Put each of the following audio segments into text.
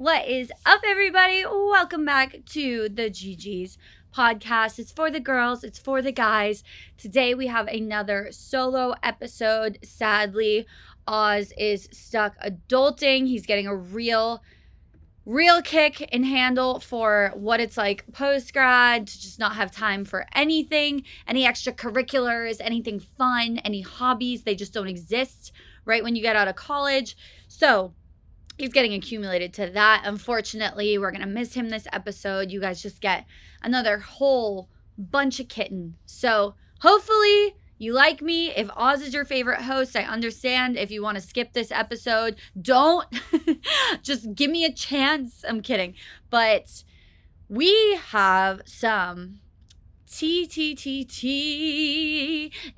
What is up, everybody? Welcome back to the GG's podcast. It's for the girls, it's for the guys. Today we have another solo episode. Sadly, Oz is stuck adulting. He's getting a real kick and handle for what it's like post-grad, to just not have time for anything, any extracurriculars, anything fun, any hobbies. They just don't exist right when you get out of college. So he's getting accumulated to that. Unfortunately, we're going to miss him this episode. You guys just get another whole bunch of kitten. So hopefully you like me. If Oz is your favorite host, I understand. If you want to skip this episode, don't. Just give me a chance. I'm kidding. But we have some tea.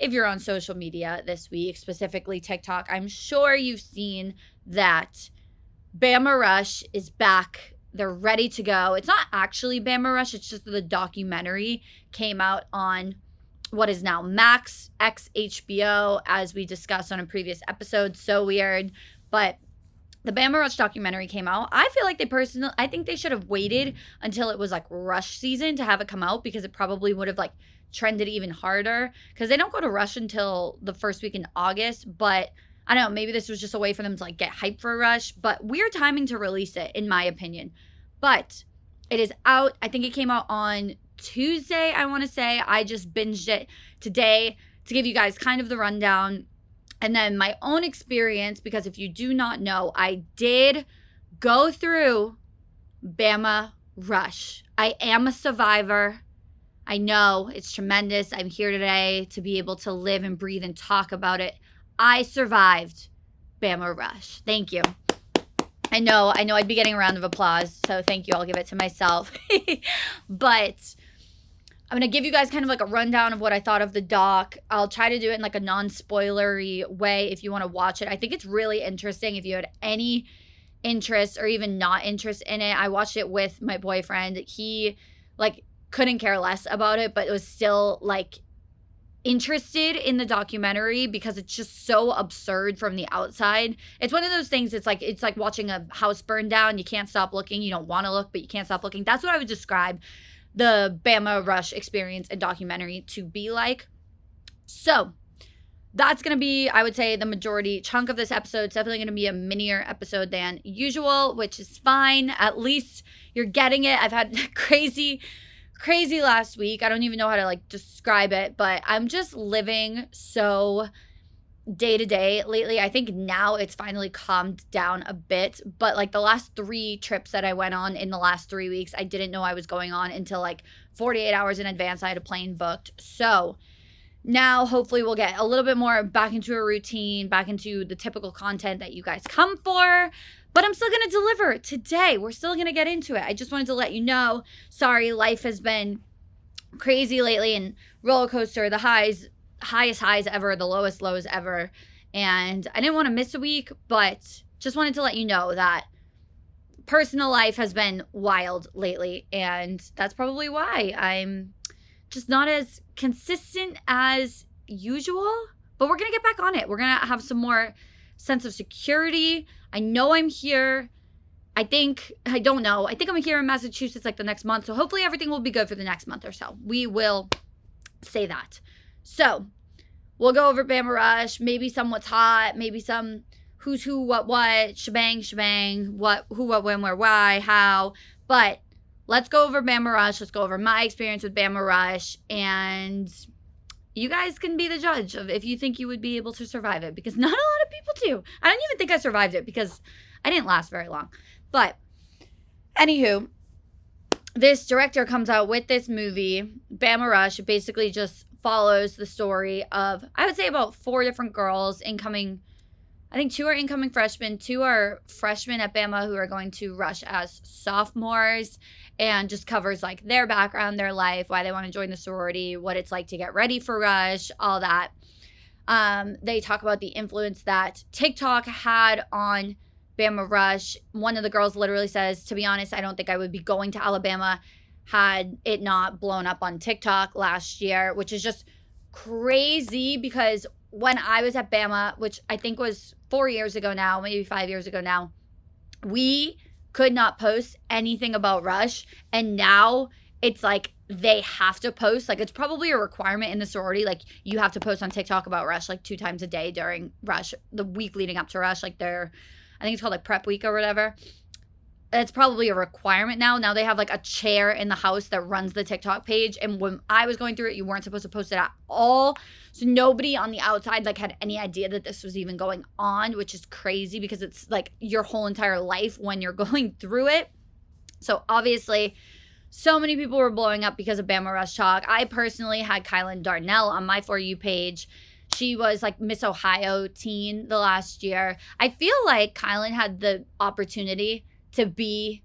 If you're on social media this week, specifically TikTok, I'm sure you've seen that Bama Rush is back. They're ready to go. It's not actually Bama Rush. It's just the documentary came out on what is now Max X HBO, as we discussed on a previous episode. So weird. But the Bama Rush documentary came out. I feel like I think they should have waited until it was like Rush season to have it come out, because it probably would have like trended even harder, because they don't go to Rush until the first week in August. But I don't know, maybe this was just a way for them to like get hype for a Rush, but weird timing to release it, in my opinion. But it is out. I think it came out on Tuesday, I want to say. I just binged it today to give you guys kind of the rundown and then my own experience, because if you do not know, I did go through Bama Rush. I am a survivor. I know it's tremendous. I'm here today to be able to live and breathe and talk about it. I survived Bama Rush. Thank you. I know I'd be getting a round of applause, so thank you. I'll give it to myself. But I'm going to give you guys kind of like a rundown of what I thought of the doc. I'll try to do it in like a non-spoilery way if you want to watch it. I think it's really interesting if you had any interest or even not interest in it. I watched it with my boyfriend. He like couldn't care less about it, but it was still like interested in the documentary because it's just so absurd from the outside. It's one of those things, it's like watching a house burn down. You can't stop looking. You don't want to look, but you can't stop looking. That's what I would describe the Bama Rush experience and documentary to be like. So that's going to be, I would say, the majority chunk of this episode. It's definitely going to be a minier episode than usual, which is fine. At least you're getting it. I've had crazy last week. I don't even know how to like describe it, but I'm just living so day to day lately. I think now it's finally calmed down a bit, but like the last 3 trips that I went on in the last 3 weeks, I didn't know I was going on until like 48 hours in advance. I had a plane booked. So now hopefully we'll get a little bit more back into a routine, back into the typical content that you guys come for. But I'm still going to deliver today. We're still going to get into it. I just wanted to let you know, sorry, life has been crazy lately and roller coaster, the highest highs ever, the lowest lows ever. And I didn't want to miss a week, but just wanted to let you know that personal life has been wild lately. And that's probably why I'm just not as consistent as usual. But we're going to get back on it. We're going to have some more sense of security. I know I'm here. I don't know. I think I'm here in Massachusetts like the next month. So hopefully everything will be good for the next month or so. We will say that. So we'll go over Bama Rush, maybe some what's hot, maybe some who's who, what, shebang, what, who, what, when, where, why, how. But let's go over Bama Rush. Let's go over my experience with Bama Rush. And you guys can be the judge of if you think you would be able to survive it, because not a lot of people do. I don't even think I survived it because I didn't last very long. But anywho, this director comes out with this movie, Bama Rush. It basically just follows the story of, I would say, about 4 different girls incoming. I think 2 are incoming freshmen, 2 are freshmen at Bama who are going to rush as sophomores, and just covers like their background, their life, why they want to join the sorority, what it's like to get ready for Rush, all that. They talk about the influence that TikTok had on Bama Rush. One of the girls literally says, to be honest, I don't think I would be going to Alabama had it not blown up on TikTok last year, which is just crazy because when I was at Bama, which I think was 4 years ago now, maybe 5 years ago now, we could not post anything about Rush. And now it's like they have to post. Like, it's probably a requirement in the sorority. Like, you have to post on TikTok about Rush like 2 times a day during Rush, the week leading up to Rush. Like, I think it's called like prep week or whatever. It's probably a requirement now. Now they have like a chair in the house that runs the TikTok page. And when I was going through it, you weren't supposed to post it at all. So nobody on the outside like had any idea that this was even going on, which is crazy because it's like your whole entire life when you're going through it. So obviously, so many people were blowing up because of Bama Rush Talk. I personally had Kylan Darnell on my For You page. She was like Miss Ohio teen the last year. I feel like Kylan had the opportunity to be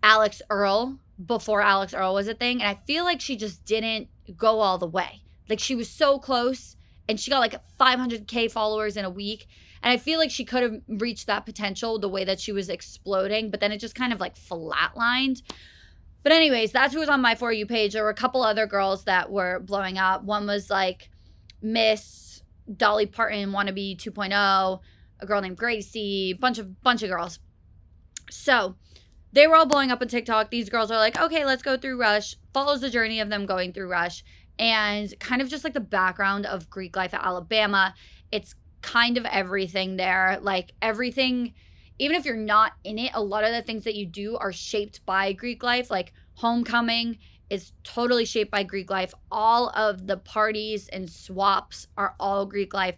Alex Earl before Alex Earl was a thing. And I feel like she just didn't go all the way. Like, she was so close and she got like 500K followers in a week. And I feel like she could have reached that potential the way that she was exploding, but then it just kind of like flatlined. But anyways, that's who was on my For You page. There were a couple other girls that were blowing up. One was like Miss Dolly Parton wannabe 2.0, a girl named Gracie, bunch of girls. So they were all blowing up on TikTok. These girls are like, okay, let's go through Rush. Follows the journey of them going through Rush and kind of just like the background of Greek life at Alabama. It's kind of everything there. Like, everything, even if you're not in it, a lot of the things that you do are shaped by Greek life. Like, homecoming is totally shaped by Greek life. All of the parties and swaps are all Greek life.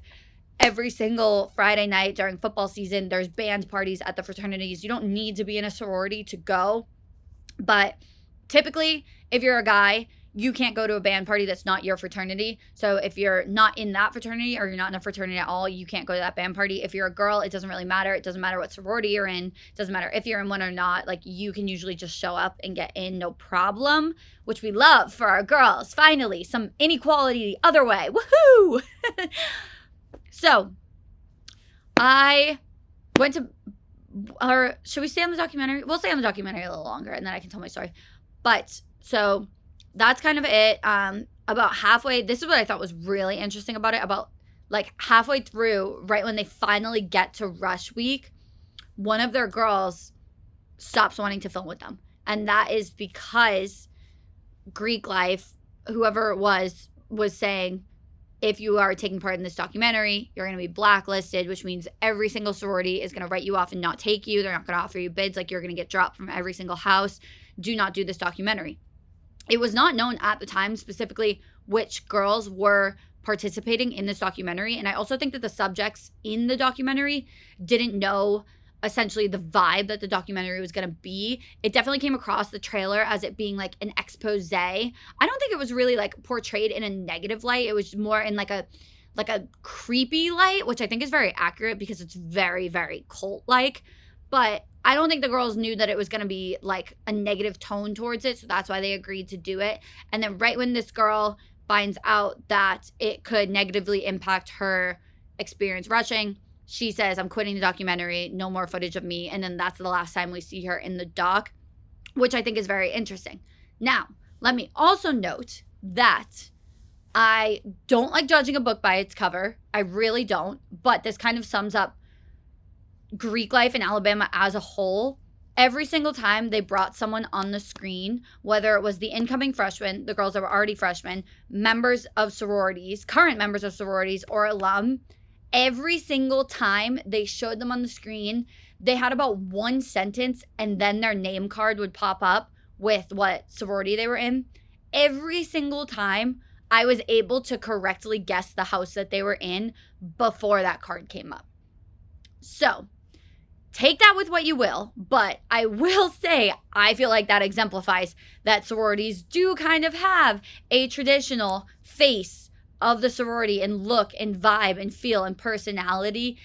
Every single Friday night during football season, there's band parties at the fraternities. You don't need to be in a sorority to go. But typically, if you're a guy, you can't go to a band party that's not your fraternity. So if you're not in that fraternity or you're not in a fraternity at all, you can't go to that band party. If you're a girl, it doesn't really matter. It doesn't matter what sorority you're in. It doesn't matter if you're in one or not. Like, you can usually just show up and get in, no problem, which we love for our girls. Finally, some inequality the other way. Woohoo! So, I went to, or should we stay on the documentary? We'll stay on the documentary a little longer and then I can tell my story. But, so that's kind of it. About halfway, this is what I thought was really interesting about it. About like halfway through, right when they finally get to Rush Week, one of their girls stops wanting to film with them. And that is because Greek life, whoever it was saying, if you are taking part in this documentary, you're going to be blacklisted, which means every single sorority is going to write you off and not take you. They're not going to offer you bids. Like, you're going to get dropped from every single house. Do not do this documentary. It was not known at the time specifically which girls were participating in this documentary. And I also think that the subjects in the documentary didn't know essentially the vibe that the documentary was going to be. It definitely came across the trailer as it being like an expose. I don't think it was really like portrayed in a negative light. It was more in like a creepy light, which I think is very accurate because it's very, very cult-like. But I don't think the girls knew that it was going to be like a negative tone towards it. So that's why they agreed to do it. And then right when this girl finds out that it could negatively impact her experience rushing, she says, I'm quitting the documentary, no more footage of me. And then that's the last time we see her in the doc, which I think is very interesting. Now, let me also note that I don't like judging a book by its cover. I really don't. But this kind of sums up Greek life in Alabama as a whole. Every single time they brought someone on the screen, whether it was the incoming freshmen, the girls that were already freshmen, members of sororities, current members of sororities, or alum, every single time they showed them on the screen, they had about one sentence and then their name card would pop up with what sorority they were in. Every single time I was able to correctly guess the house that they were in before that card came up. So take that with what you will, but I will say I feel like that exemplifies that sororities do kind of have a traditional face of the sorority and look and vibe and feel and personality.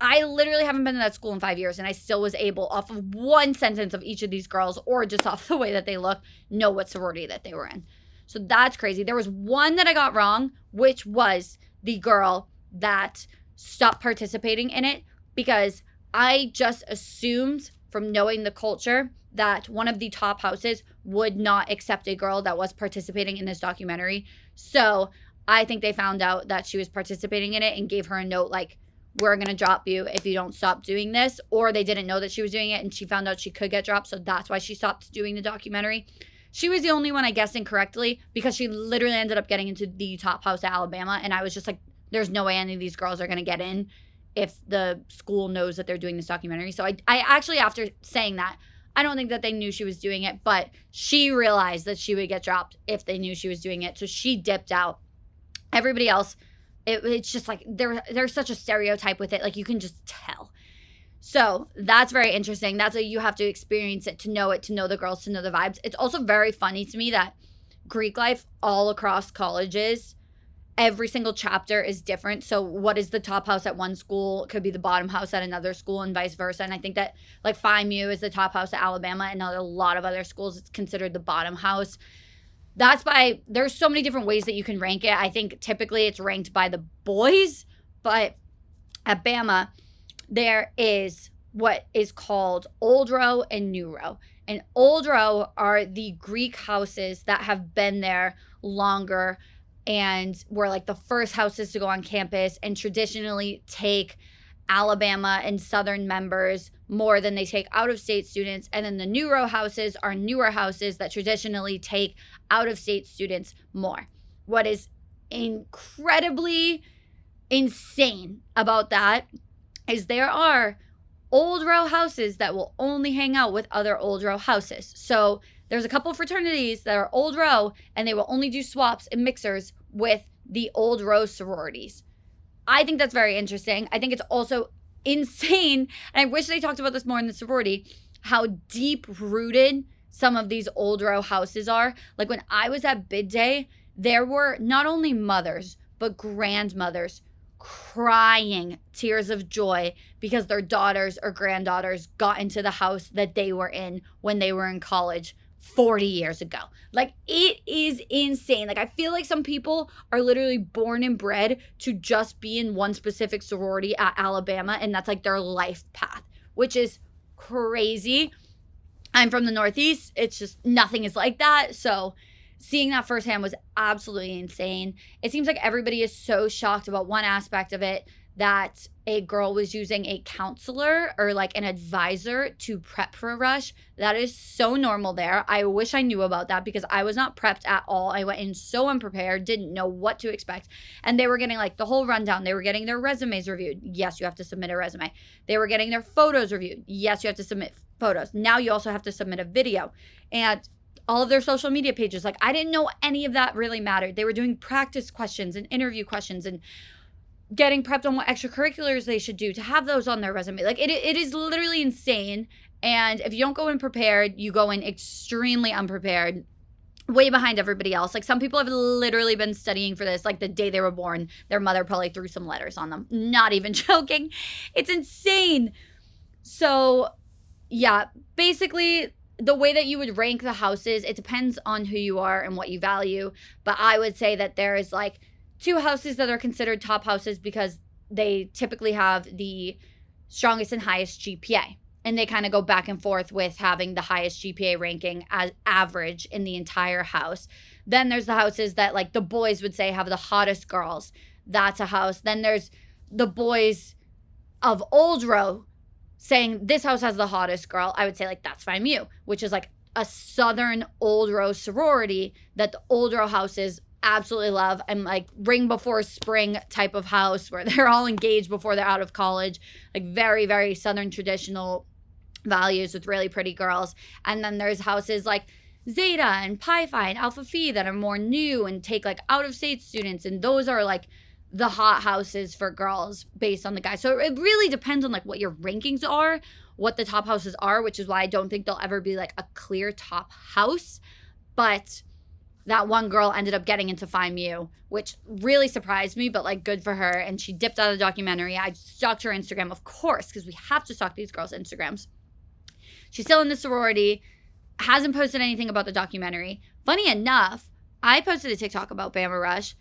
I literally haven't been to that school in 5 years and I still was able, off of one sentence of each of these girls or just off the way that they look, know what sorority that they were in. So that's crazy. There was one that I got wrong, which was the girl that stopped participating in it because I just assumed from knowing the culture that one of the top houses would not accept a girl that was participating in this documentary. So I think they found out that she was participating in it and gave her a note like, we're going to drop you if you don't stop doing this. Or they didn't know that she was doing it and she found out she could get dropped. So that's why she stopped doing the documentary. She was the only one I guessed incorrectly because she literally ended up getting into the top house at Alabama. And I was just like, there's no way any of these girls are going to get in if the school knows that they're doing this documentary. So I actually, after saying that, I don't think that they knew she was doing it, but she realized that she would get dropped if they knew she was doing it. So she dipped out. Everybody else, it's just like there's such a stereotype with it. Like you can just tell. So that's very interesting. That's you have to experience it, to know the girls, to know the vibes. It's also very funny to me that Greek life all across colleges, every single chapter is different. So what is the top house at one school could be the bottom house at another school and vice versa. And I think that like Phi Mu is the top house at Alabama, and a lot of other schools it's considered the bottom house. There's so many different ways that you can rank it. I think typically it's ranked by the boys, but at Bama, there is what is called old row and new row. And old row are the Greek houses that have been there longer and were like the first houses to go on campus and traditionally take Alabama and Southern members more than they take out-of-state students. And then the new row houses are newer houses that traditionally take out-of-state students more. What is incredibly insane about that is there are old row houses that will only hang out with other old row houses. So there's a couple fraternities that are old row and they will only do swaps and mixers with the old row sororities. I think that's very interesting. I think it's also insane, and I wish they talked about this more in the sorority, how deep rooted some of these old row houses are. Like when I was at bid day, there were not only mothers, but grandmothers crying tears of joy because their daughters or granddaughters got into the house that they were in when they were in college 40 years ago. Like it is insane. Like I feel like some people are literally born and bred to just be in one specific sorority at Alabama, and that's like their life path, which is crazy. I'm from the Northeast. It's just nothing is like that. So seeing that firsthand was absolutely insane. It seems like everybody is so shocked about one aspect of it, that a girl was using a counselor or like an advisor to prep for a rush. That is so normal there. I wish I knew about that because I was not prepped at all. I went in so unprepared, didn't know what to expect. And they were getting like the whole rundown. They were getting their resumes reviewed. Yes, you have to submit a resume. They were getting their photos reviewed. Yes, you have to submit photos. Now you also have to submit a video. And all of their social media pages. Like I didn't know any of that really mattered. They were doing practice questions and interview questions and getting prepped on what extracurriculars they should do to have those on their resume. Like it is literally insane. And if you don't go in prepared, you go in extremely unprepared, way behind everybody else. Like some people have literally been studying for this like the day they were born. Their mother probably threw some letters on them. Not even joking. It's insane. So yeah, basically the way that you would rank the houses, it depends on who you are and what you value. But I would say that there is like 2 houses that are considered top houses because they typically have the strongest and highest GPA. And they kind of go back and forth with having the highest GPA ranking as average in the entire house. Then there's the houses that like the boys would say have the hottest girls. That's a house. Then there's the boys of old row saying this house has the hottest girl. I would say like that's Phi Mu, which is like a southern old row sorority that the old row houses absolutely love. And like ring before spring type of house where they're all engaged before they're out of college. Like very, very southern traditional values with really pretty girls. And then there's houses like Zeta and Pi Phi and Alpha Phi that are more new and take like out of state students. And those are like the hot houses for girls based on the guys. So it really depends on like what your rankings are, what the top houses are, which is why I don't think there'll ever be like a clear top house. But that one girl ended up getting into Phi Mu, which really surprised me, but like good for her. And she dipped out of the documentary. I stalked her Instagram, of course, because we have to stalk these girls' Instagrams. She's still in the sorority, hasn't posted anything about the documentary. Funny enough, I posted a TikTok about Bama Rush.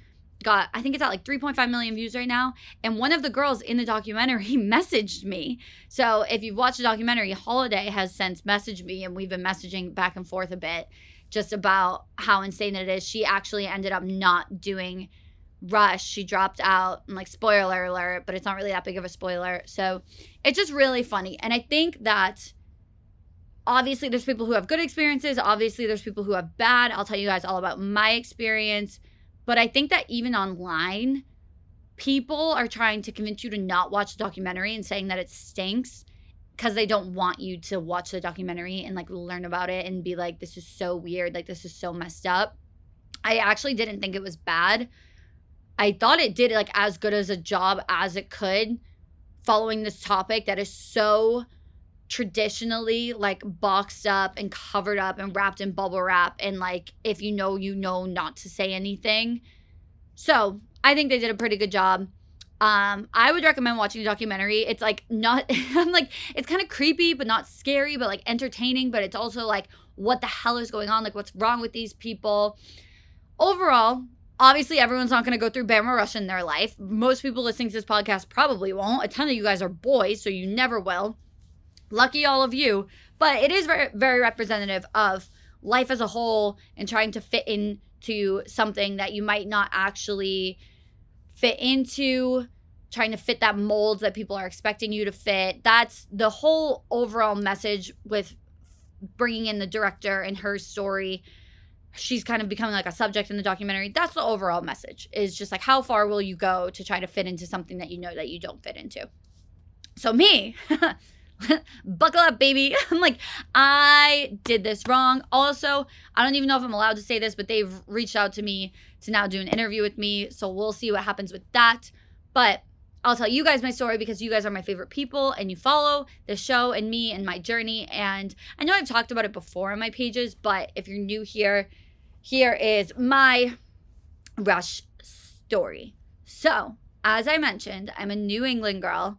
I think it's at like 3.5 million views right now. And one of the girls in the documentary messaged me. So if you've watched the documentary, Holiday has since messaged me and we've been messaging back and forth a bit just about how insane it is. She actually ended up not doing Rush. She dropped out, and like, spoiler alert, but it's not really that big of a spoiler. So it's just really funny. And I think that obviously there's people who have good experiences. Obviously there's people who have bad. I'll tell you guys all about my experience. But I think that even online, people are trying to convince you to not watch the documentary and saying that it stinks because they don't want you to watch the documentary and like learn about it and be like, this is so weird. Like, this is so messed up. I actually didn't think it was bad. I thought it did like as good as a job as it could following this topic that is so traditionally like boxed up and covered up and wrapped in bubble wrap, and like, if you know not to say anything. So I think they did a pretty good job. I would recommend watching the documentary. It's like not I'm like, it's kind of creepy but not scary, but like entertaining, but it's also like, what the hell is going on? Like, what's wrong with these people? Overall, obviously everyone's not going to go through Bama Rush in their life. Most people listening to this podcast probably won't. A ton of you guys are boys, so you never will. Lucky all of you. But it is very, very representative of life as a whole and trying to fit into something that you might not actually fit into, trying to fit that mold that people are expecting you to fit. That's the whole overall message with bringing in the director and her story. She's kind of becoming like a subject in the documentary. That's the overall message, is just like, how far will you go to try to fit into something that you know that you don't fit into? So me, buckle up, baby. I'm like, I did this wrong. Also, I don't even know if I'm allowed to say this, but they've reached out to me to now do an interview with me. So we'll see what happens with that. But I'll tell you guys my story because you guys are my favorite people and you follow the show and me and my journey. And I know I've talked about it before on my pages, but if you're new here, here is my Rush story. So, as I mentioned, I'm a New England girl,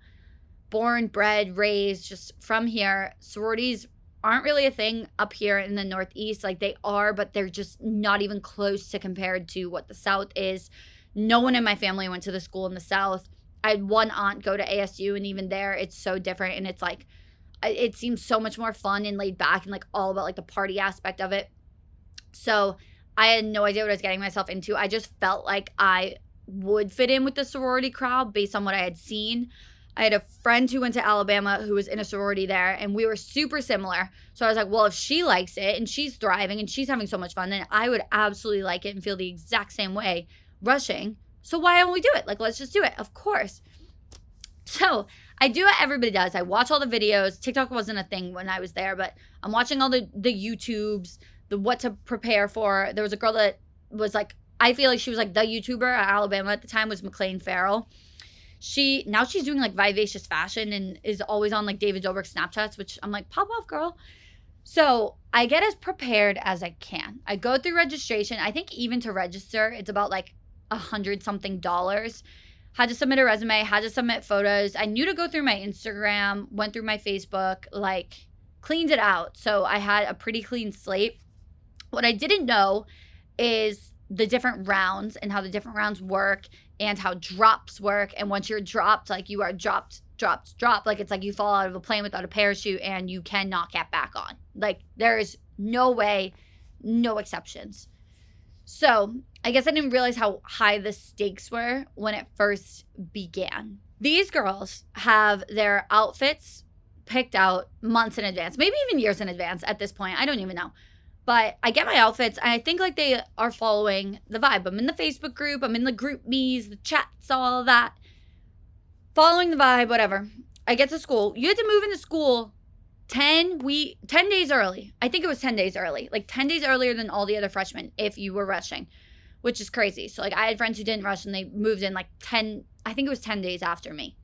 born, bred, raised just from here. Sororities aren't really a thing up here in the Northeast. Like, they are, but they're just not even close to compared to what the South is. No one in my family went to the school in the South. I had one aunt go to ASU, and even there, it's so different. And it's like, it seems so much more fun and laid back and like all about like the party aspect of it. So I had no idea what I was getting myself into. I just felt like I would fit in with the sorority crowd based on what I had seen. I had a friend who went to Alabama who was in a sorority there, and we were super similar. So I was like, well, if she likes it and she's thriving and she's having so much fun, then I would absolutely like it and feel the exact same way rushing. So why don't we do it? Like, let's just do it. Of course. So I do what everybody does. I watch all the videos. TikTok wasn't a thing when I was there, but I'm watching all the YouTubes, the what to prepare for. There was a girl that was like, I feel like she was like the YouTuber at Alabama at the time, was McLean Farrell. Now she's doing like vivacious fashion and is always on like David Dobrik Snapchats, which I'm like, pop off, girl. So I get as prepared as I can. I go through registration. I think even to register, it's about like $100-something. Had to submit a resume, had to submit photos. I knew to go through my Instagram, went through my Facebook, like cleaned it out. So I had a pretty clean slate. What I didn't know is the different rounds and how the different rounds work and how drops work. And once you're dropped, like you are dropped. Like it's like you fall out of a plane without a parachute and you cannot get back on. Like there is no way, no exceptions. So I guess I didn't realize how high the stakes were when it first began. These girls have their outfits picked out months in advance, maybe even years in advance at this point. I don't even know. But I get my outfits, and I think like they are following the vibe. I'm in the Facebook group. I'm in the group me's, the chats, all of that. Following the vibe, whatever. I get to school. You had to move into school 10 days early. I think it was 10 days early. Like 10 days earlier than all the other freshmen if you were rushing, which is crazy. So like I had friends who didn't rush and they moved in like 10 days after me.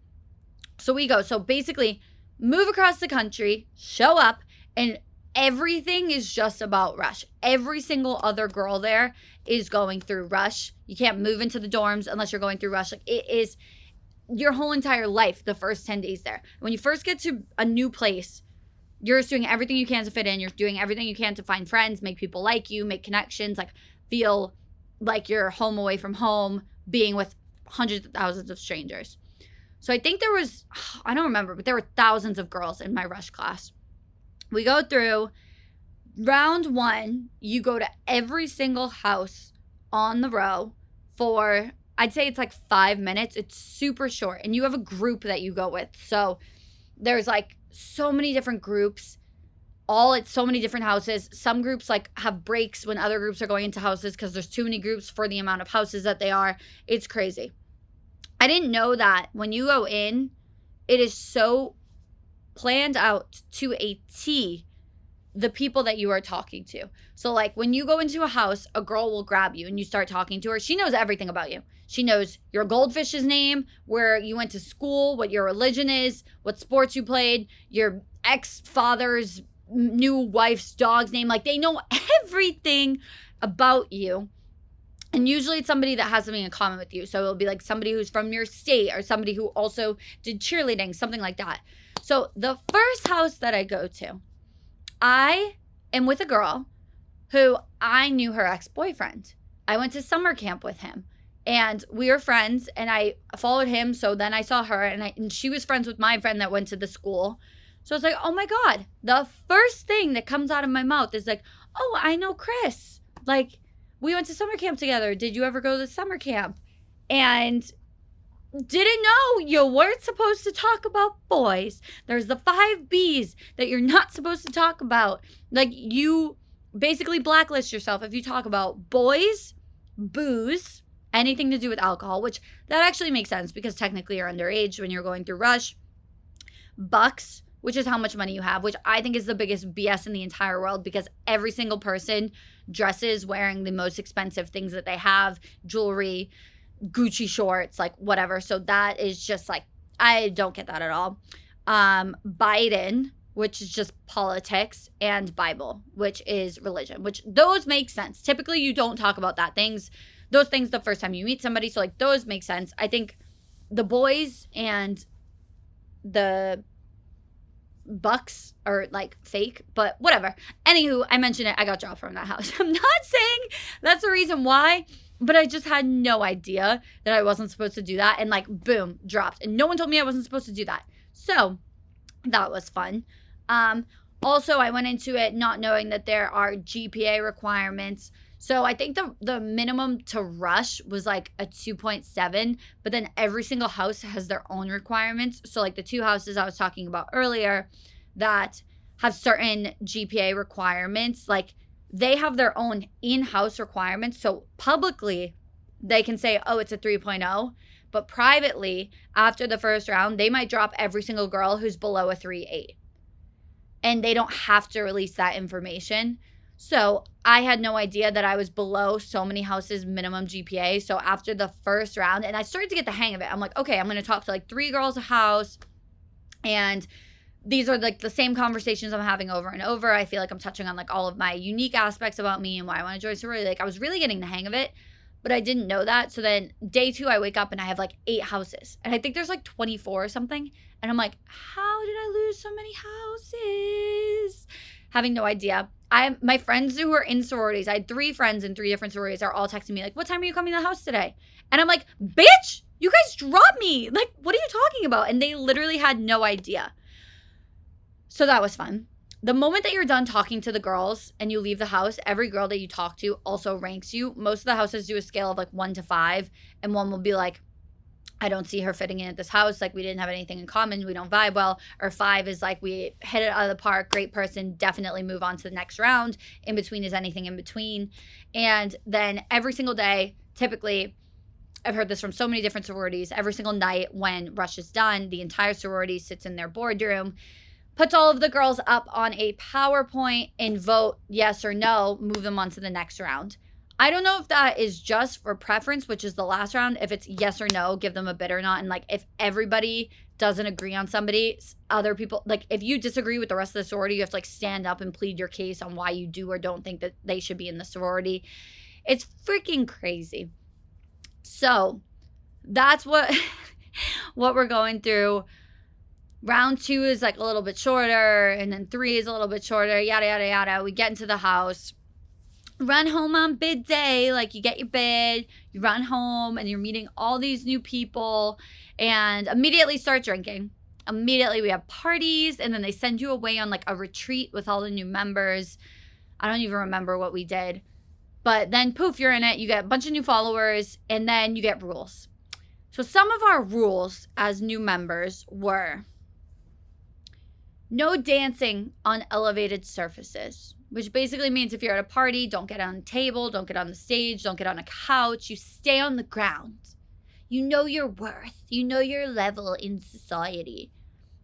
So we go. So basically move across the country, show up, and everything is just about rush. Every single other girl there is going through rush. You can't move into the dorms unless you're going through rush. Like it is your whole entire life the first 10 days there. When you first get to a new place, you're just doing everything you can to fit in. You're doing everything you can to find friends, make people like you, make connections, like feel like you're home away from home, being with hundreds of thousands of strangers. So I think there was, I don't remember, but there were thousands of girls in my rush class. We go through round one. You go to every single house on the row for I'd say it's like 5 minutes. It's super short. And you have a group that you go with. So there's like so many different groups, all at so many different houses. Some groups like have breaks when other groups are going into houses because there's too many groups for the amount of houses that they are. It's crazy. I didn't know that when you go in, it is so planned out to a T, the people that you are talking to. So like when you go into a house, a girl will grab you and you start talking to her. She knows everything about you. She knows your goldfish's name, where you went to school, what your religion is, what sports you played, your ex-father's new wife's dog's name. Like they know everything about you. And usually it's somebody that has something in common with you. So it'll be like somebody who's from your state or somebody who also did cheerleading, something like that. So the first house that I go to, I am with a girl who I knew her ex-boyfriend. I went to summer camp with him and we were friends and I followed him. So then I saw her and she was friends with my friend that went to the school. So I was like, oh my God, the first thing that comes out of my mouth is like, oh, I know Chris. Like, we went to summer camp together. Did you ever go to summer camp? And didn't know you weren't supposed to talk about boys. There's the 5 B's that you're not supposed to talk about. Like you basically blacklist yourself if you talk about boys, booze, anything to do with alcohol, which that actually makes sense because technically you're underage when you're going through rush. Bucks, which is how much money you have, which I think is the biggest BS in the entire world because every single person dresses wearing the most expensive things that they have, jewelry, Gucci shorts, like whatever. So that is just like, I don't get that at all. Biden, which is just politics, and Bible, which is religion, which those make sense. Typically you don't talk about those things the first time you meet somebody. So like those make sense. I think the boys and the bucks are like fake, but whatever. Anywho, I mentioned it. I got dropped from that house. I'm not saying that's the reason why, but I just had no idea that I wasn't supposed to do that. And like, boom, dropped. And no one told me I wasn't supposed to do that. So that was fun. Also, I went into it not knowing that there are GPA requirements. So I think the minimum to rush was like a 2.7, but then every single house has their own requirements. So like the 2 houses I was talking about earlier that have certain GPA requirements, like they have their own in-house requirements. So publicly they can say, oh, it's a 3.0, but privately after the first round, they might drop every single girl who's below a 3.8. And they don't have to release that information. So I had no idea that I was below so many houses minimum GPA. So after the first round, and I started to get the hang of it, I'm like, okay, I'm going to talk to like 3 girls a house. And these are like the same conversations I'm having over and over. I feel like I'm touching on like all of my unique aspects about me and why I want to join sorority. Like I was really getting the hang of it, but I didn't know that. So then day 2, I wake up and I have like 8 houses. And I think there's like 24 or something. And I'm like, how did I lose so many houses? Having no idea. My friends who were in sororities, I had 3 friends in 3 different sororities are all texting me like, what time are you coming to the house today? And I'm like, bitch, you guys dropped me. Like, what are you talking about? And they literally had no idea. So that was fun. The moment that you're done talking to the girls and you leave the house, every girl that you talk to also ranks you. Most of the houses do a scale of like 1 to 5. And 1 will be like, I don't see her fitting in at this house. Like we didn't have anything in common. We don't vibe well. Or 5 is like we hit it out of the park. Great person. Definitely move on to the next round. In between is anything in between. And then every single day, typically, I've heard this from so many different sororities. Every single night when rush is done, the entire sorority sits in their boardroom, puts all of the girls up on a PowerPoint and vote yes or no, move them on to the next round. I don't know if that is just for preference, which is the last round. If it's yes or no, give them a bid or not. And like if everybody doesn't agree on somebody, other people, like if you disagree with the rest of the sorority, you have to like stand up and plead your case on why you do or don't think that they should be in the sorority. It's freaking crazy. So that's what we're going through. Round 2 is like a little bit shorter, and then 3 is a little bit shorter, yada, yada, yada. We get into the house. Run home on bid day, like you get your bid, you run home and you're meeting all these new people and immediately start drinking. Immediately we have parties and then they send you away on like a retreat with all the new members. I don't even remember what we did. But then poof, you're in it. You get a bunch of new followers, and then you get rules. So some of our rules as new members were no dancing on elevated surfaces, which basically means if you're at a party, don't get on a table, don't get on the stage, don't get on a couch. You stay on the ground. You know your worth. You know your level in society.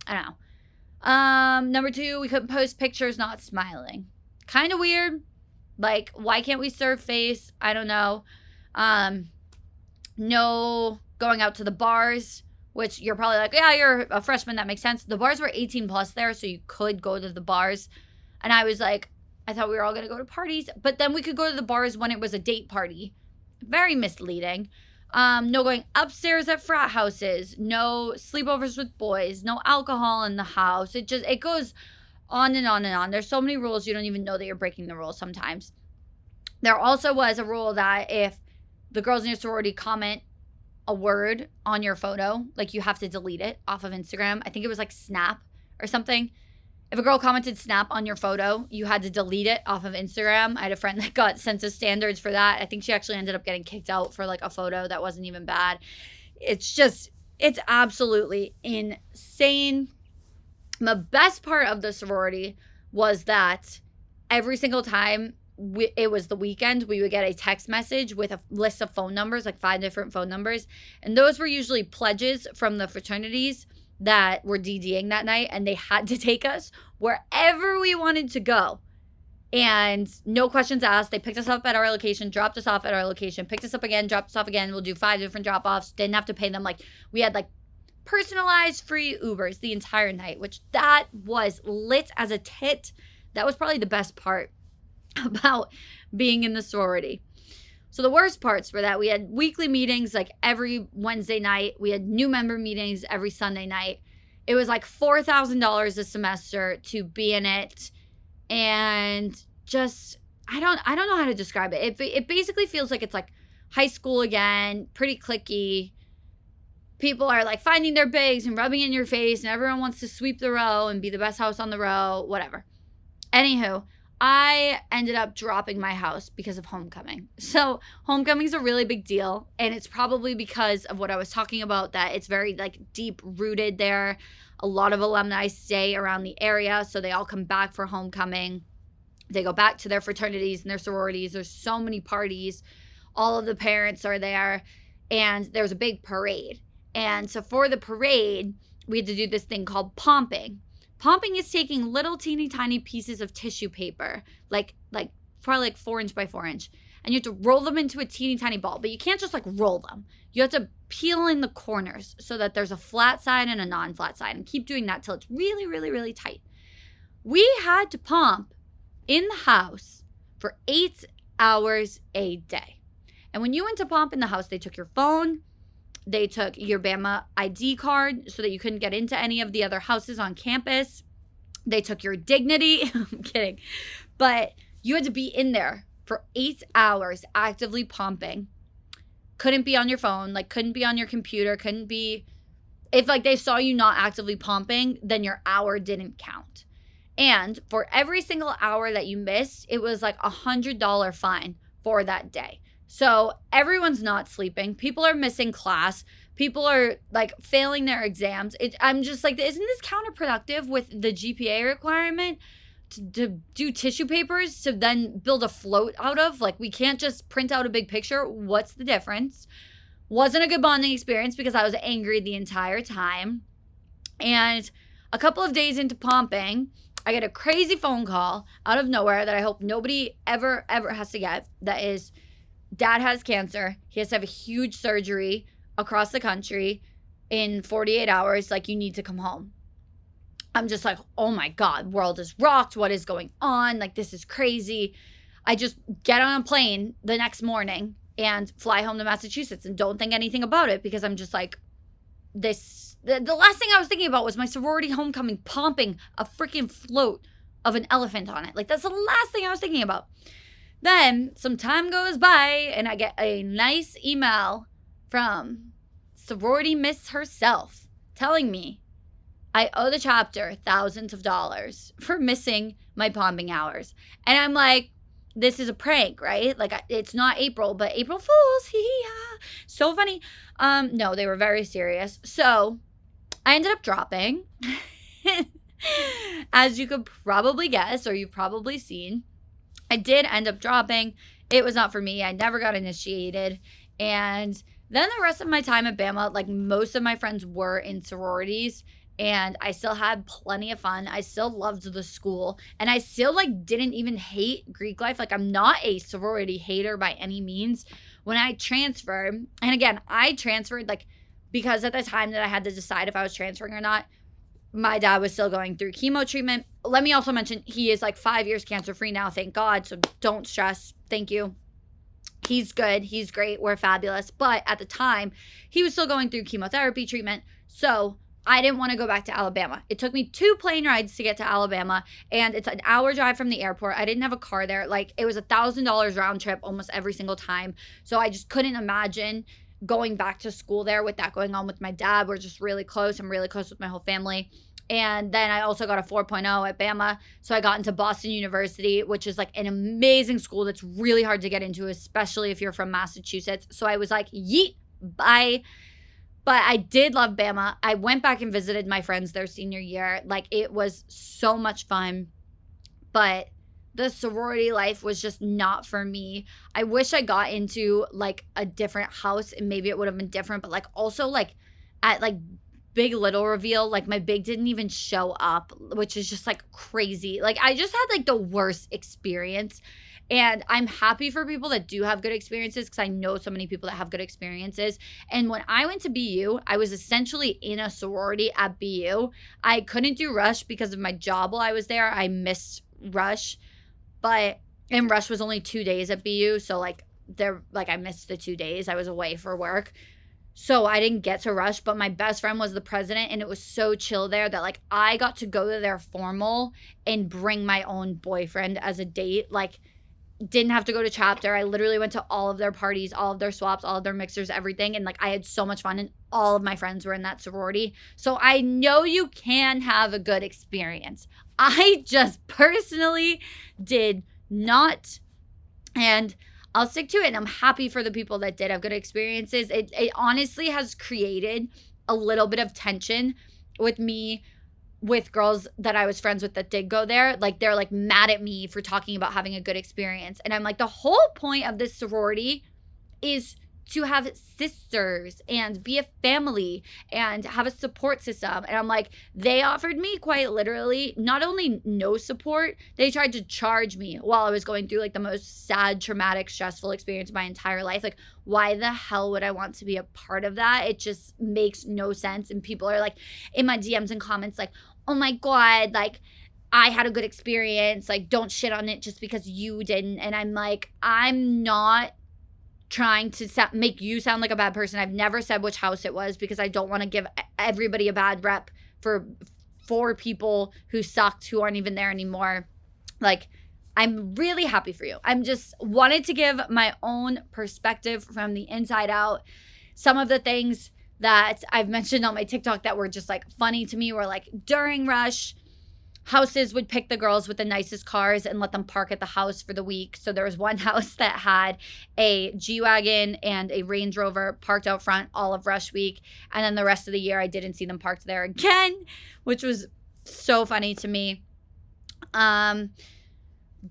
I don't know. Number 2, we couldn't post pictures not smiling. Kind of weird. Like, why can't we serve face? I don't know. No going out to the bars, which you're probably like, yeah, you're a freshman. That makes sense. The bars were 18 plus there, so you could go to the bars. And I was like, I thought we were all going to go to parties. But then we could go to the bars when it was a date party. Very misleading. No going upstairs at frat houses. No sleepovers with boys. No alcohol in the house. It goes on and on and on. There's so many rules you don't even know that you're breaking the rules sometimes. There also was a rule that if the girls in your sorority comment a word on your photo, like you have to delete it off of Instagram. I think it was like Snap or something. If a girl commented Snap on your photo, you had to delete it off of Instagram. I had a friend that got sent to standards for that. I think she actually ended up getting kicked out for like a photo that wasn't even bad. It's absolutely insane. The best part of the sorority was that every single time it was the weekend, we would get a text message with a list of phone numbers, like 5 different phone numbers. And those were usually pledges from the fraternities that were DDing that night, and they had to take us wherever we wanted to go. And no questions asked. They picked us up at our location, dropped us off at our location, picked us up again, dropped us off again. We'll do 5 different drop-offs. Didn't have to pay them. Like, we had like personalized free Ubers the entire night, which that was lit as a tit. That was probably the best part about being in the sorority. So the worst parts were that we had weekly meetings like every Wednesday night. We had new member meetings every Sunday night. It was like $4,000 a semester to be in it. And just, I don't know how to describe it. It basically feels like it's like high school again, pretty cliquey. People are like finding their bigs and rubbing it in your face, and everyone wants to sweep the row and be the best house on the row, whatever. Anywho, I ended up dropping my house because of homecoming. So homecoming is a really big deal, and it's probably because of what I was talking about, that it's very like deep rooted there. A lot of alumni stay around the area, so they all come back for homecoming. They go back to their fraternities and their sororities. There's so many parties. All of the parents are there, and there's a big parade. And so for the parade, we had to do this thing called pomping. Pomping is taking little teeny tiny pieces of tissue paper, like probably like 4 inch by 4 inch, and you have to roll them into a teeny tiny ball. But you can't just like roll them. You have to peel in the corners so that there's a flat side and a non-flat side, and keep doing that till it's really, really, really tight. We had to pomp in the house for 8 hours a day. And when you went to pomp in the house, they took your phone. They took your Bama ID card so that you couldn't get into any of the other houses on campus. They took your dignity. I'm kidding. But you had to be in there for 8 hours actively pumping. Couldn't be on your phone, like couldn't be on your computer, couldn't be, if like they saw you not actively pumping, then your hour didn't count. And for every single hour that you missed, it was like $100 fine for that day. So everyone's not sleeping. People are missing class. People are like failing their exams. I'm just like, isn't this counterproductive with the GPA requirement to do tissue papers to then build a float out of? Like, we can't just print out a big picture. What's the difference? Wasn't a good bonding experience because I was angry the entire time. And a couple of days into pumping, I get a crazy phone call out of nowhere that I hope nobody ever has to get. That is, Dad has cancer. He has to have a huge surgery across the country in 48 hours. Like, you need to come home. I'm just like, oh my God, world is rocked. What is going on? Like, this is crazy. I just get on a plane the next morning and fly home to Massachusetts and don't think anything about it because I'm just like, the last thing I was thinking about was my sorority homecoming pumping a freaking float of an elephant on it. Like, that's the last thing I was thinking about. Then some time goes by and I get a nice email from sorority miss herself telling me I owe the chapter thousands of dollars for missing my pumping hours. And I'm like, this is a prank, right? Like, it's not April, but April Fools. So funny. No, they were very serious. So I ended up dropping. As you could probably guess, or you've probably seen, I did end up dropping. It was not for me. I never got initiated. And then the rest of my time at Bama, like, most of my friends were in sororities, and I still had plenty of fun. I still loved the school, and I still, like, didn't even hate Greek life. Like, I'm not a sorority hater by any means. When I transferred, and again, I transferred, like, because at the time that I had to decide if I was transferring or not, my dad was still going through chemo treatment. Let me also mention, he is like 5 years cancer-free now, thank God. So don't stress. Thank you. He's good. He's great. We're fabulous. But at the time, he was still going through chemotherapy treatment. So I didn't want to go back to Alabama. It took me 2 plane rides to get to Alabama, and it's an hour drive from the airport. I didn't have a car there. Like, it was $1,000 round trip almost every single time. So I just couldn't imagine going back to school there with that going on with my dad. We're just really close. I'm really close with my whole family. And then I also got a 4.0 at Bama. So I got into Boston University, which is like an amazing school that's really hard to get into, especially if you're from Massachusetts. So I was like, yeet, bye. But I did love Bama. I went back and visited my friends their senior year. Like, it was so much fun. But the sorority life was just not for me. I wish I got into like a different house and maybe it would have been different. But like, also like at like Big Little reveal, like my big didn't even show up, which is just like crazy. Like, I just had like the worst experience. And I'm happy for people that do have good experiences, because I know so many people that have good experiences. And when I went to BU, I was essentially in a sorority at BU. I couldn't do Rush because of my job while I was there. I missed Rush. And Rush was only 2 days at BU. So I missed the 2 days. I was away for work. So I didn't get to Rush, but my best friend was the president, and it was so chill there that like I got to go to their formal and bring my own boyfriend as a date. Like, didn't have to go to chapter. I literally went to all of their parties, all of their swaps, all of their mixers, everything. And like, I had so much fun, and all of my friends were in that sorority. So I know you can have a good experience. I just personally did not. And I'll stick to it, and I'm happy for the people that did have good experiences. It honestly has created a little bit of tension with me, with girls that I was friends with that did go there. Like, they're like mad at me for talking about having a good experience. And I'm like, the whole point of this sorority is to have sisters and be a family and have a support system. And I'm like, they offered me quite literally not only no support, they tried to charge me while I was going through like the most sad, traumatic, stressful experience of my entire life. Like, why the hell would I want to be a part of that? It just makes no sense. And people are like in my DMs and comments like, oh my God, like, I had a good experience. Like, don't shit on it just because you didn't. And I'm like, I'm not trying to make you sound like a bad person. I've never said which house it was, because I don't want to give everybody a bad rep for 4 people who sucked, who aren't even there anymore. Like, I'm really happy for you. I'm just wanted to give my own perspective from the inside out. Some of the things that I've mentioned on my TikTok that were just like funny to me were like, during Rush, houses would pick the girls with the nicest cars and let them park at the house for the week. So there was one house that had a G-Wagon and a Range Rover parked out front all of Rush week. And then the rest of the year, I didn't see them parked there again, which was so funny to me.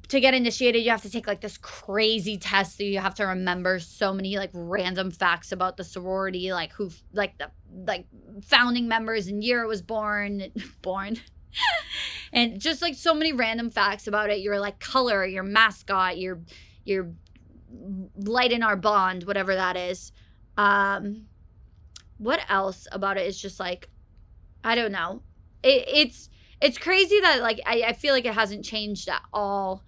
To get initiated, you have to take like this crazy test. So you have to remember so many like random facts about the sorority, like who, like the like founding members and year it was born. And just like so many random facts about it. Your like color, your mascot, your light in our bond, whatever that is. What else about it is just like, I don't know. It's crazy that like I feel like it hasn't changed at all.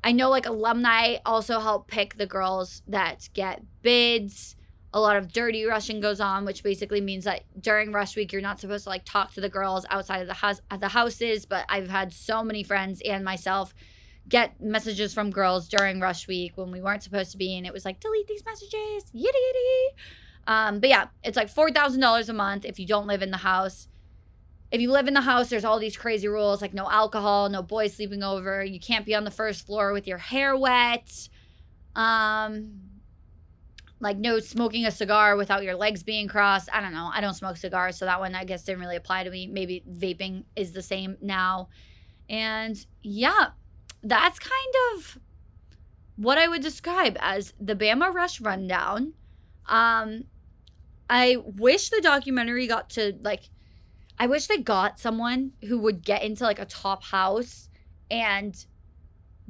I know like alumni also help pick the girls that get bids. A lot of dirty rushing goes on, which basically means that during Rush Week, you're not supposed to like talk to the girls outside of the houses. But I've had so many friends and myself get messages from girls during Rush Week when we weren't supposed to be, and it was like, delete these messages, yitty yitty. But yeah, it's like $4,000 a month if you don't live in the house. if you live in the house, there's all these crazy rules like no alcohol, no boys sleeping over, you can't be on the first floor with your hair wet, like no smoking a cigar without your legs being crossed. I don't know. I don't smoke cigars, so that one I guess didn't really apply to me. Maybe vaping is the same now. And yeah, that's kind of what I would describe as the Bama Rush rundown. I wish the documentary got to I wish they got someone who would get into like a top house and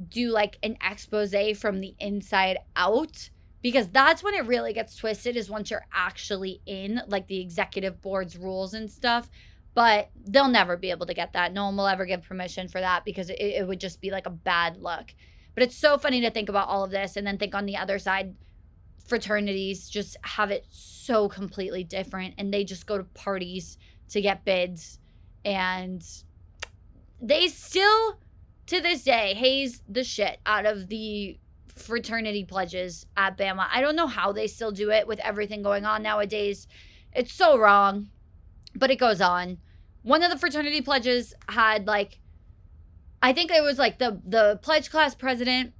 do like an expose from the inside out, because that's when it really gets twisted, is once you're actually in like the executive board's rules and stuff. But they'll never be able to get that. No one will ever give permission for that, because it would just be like a bad look. But it's so funny to think about all of this and then think on the other side, fraternities just have it so completely different, and they just go to parties to get bids, and they still to this day haze the shit out of the fraternity pledges at Bama. I don't know how they still do it with everything going on nowadays. It's so wrong, but it goes on. One of the fraternity pledges had I think it was the pledge class president,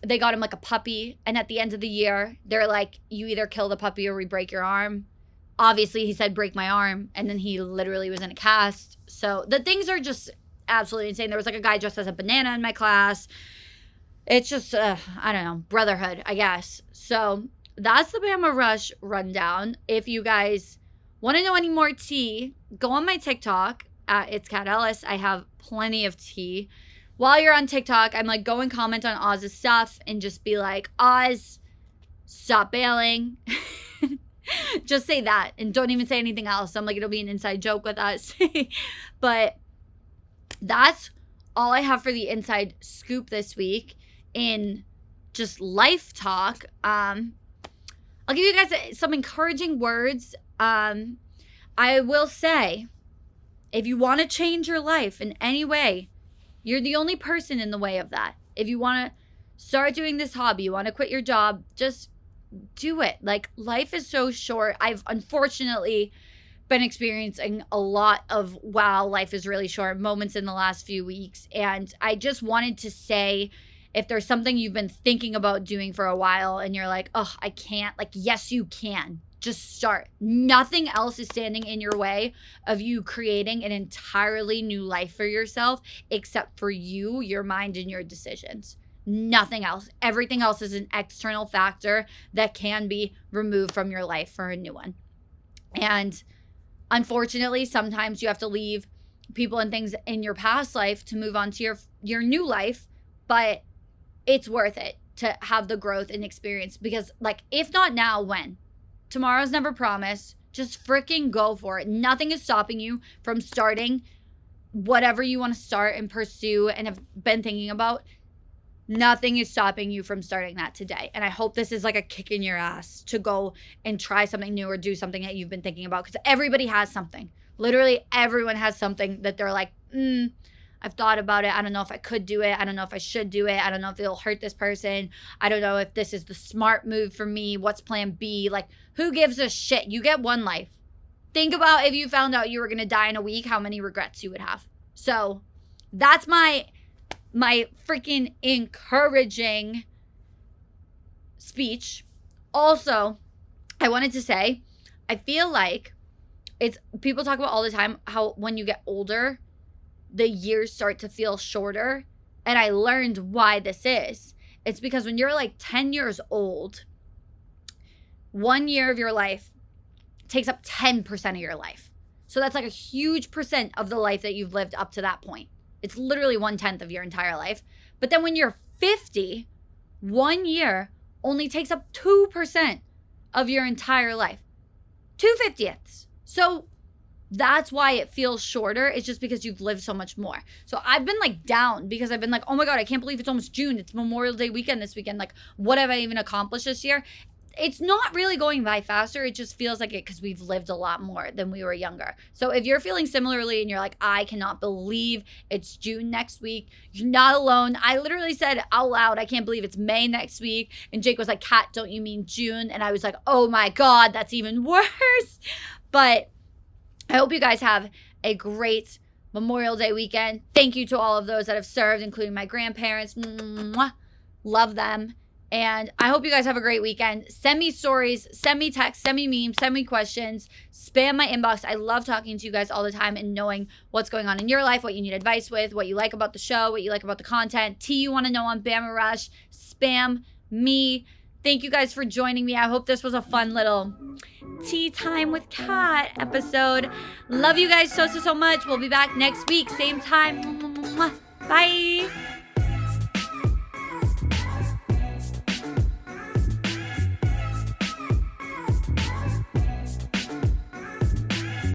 they got him like a puppy, and at the end of the year they're like, you either kill the puppy or we break your arm. Obviously he said break my arm, and then he literally was in a cast. So the things are just absolutely insane. There was like a guy dressed as a banana in my class. It's just I don't know, brotherhood, I guess. So that's the Bama Rush rundown. If you guys want to know any more tea, go on my TikTok at It's Cat Ellis. I have plenty of tea. While you're on TikTok, I'm like, go and comment on Oz's stuff and just be like, Oz, stop bailing. Just say that and don't even say anything else. I'm like, it'll be an inside joke with us. But that's all I have for the inside scoop this week in just life talk. I'll give you guys some encouraging words. I will say, if you want to change your life in any way, you're the only person in the way of that. If you want to start doing this hobby, you want to quit your job, just do it. Like, life is so short. I've unfortunately been experiencing a lot of, wow, life is really short moments in the last few weeks. And I just wanted to say, if there's something you've been thinking about doing for a while and you're like, oh, I can't, like, yes, you can. Just start. Nothing else is standing in your way of you creating an entirely new life for yourself except for you, your mind, and your decisions. Nothing else. Everything else is an external factor that can be removed from your life for a new one. And unfortunately, sometimes you have to leave people and things in your past life to move on to your new life, but it's worth it to have the growth and experience, because like, if not now, when? Tomorrow's never promised. Just freaking go for it. Nothing is stopping you from starting whatever you want to start and pursue and have been thinking about. Nothing is stopping you from starting that today. And I hope this is like a kick in your ass to go and try something new or do something that you've been thinking about, because everybody has something. Literally everyone has something that they're like, I've thought about it. I don't know if I could do it. I don't know if I should do it. I don't know if it'll hurt this person. I don't know if this is the smart move for me. What's plan B? Like, who gives a shit? You get one life. Think about if you found out you were going to die in a week, how many regrets you would have. So that's my freaking encouraging speech. Also, I wanted to say, I feel like people talk about all the time how when you get older, the years start to feel shorter. And I learned why this is. It's because when you're like 10 years old, 1 year of your life takes up 10% of your life. So that's like a huge percent of the life that you've lived up to that point. It's literally 1/10 of your entire life. But then when you're 50, 1 year only takes up 2% of your entire life. 2/50ths. So that's why it feels shorter. It's just because you've lived so much more. So I've been like down because I've been like, oh my God, I can't believe it's almost June. It's Memorial Day weekend this weekend. Like, what have I even accomplished this year? It's not really going by faster. It just feels like it because we've lived a lot more than we were younger. So if you're feeling similarly and you're like, I cannot believe it's June next week, you're not alone. I literally said out loud, I can't believe it's May next week. And Jake was like, Kat, don't you mean June? And I was like, oh my God, that's even worse. But I hope you guys have a great Memorial Day weekend. Thank you to all of those that have served, including my grandparents. Mwah. Love them. And I hope you guys have a great weekend. Send me stories, send me texts, send me memes, send me questions, spam my inbox. I love talking to you guys all the time and knowing what's going on in your life, what you need advice with, what you like about the show, what you like about the content. Tea you want to know on Bama Rush, spam me. Thank you guys for joining me. I hope this was a fun little tea time with Kat episode. Love you guys so much. We'll be back next week, same time. Bye.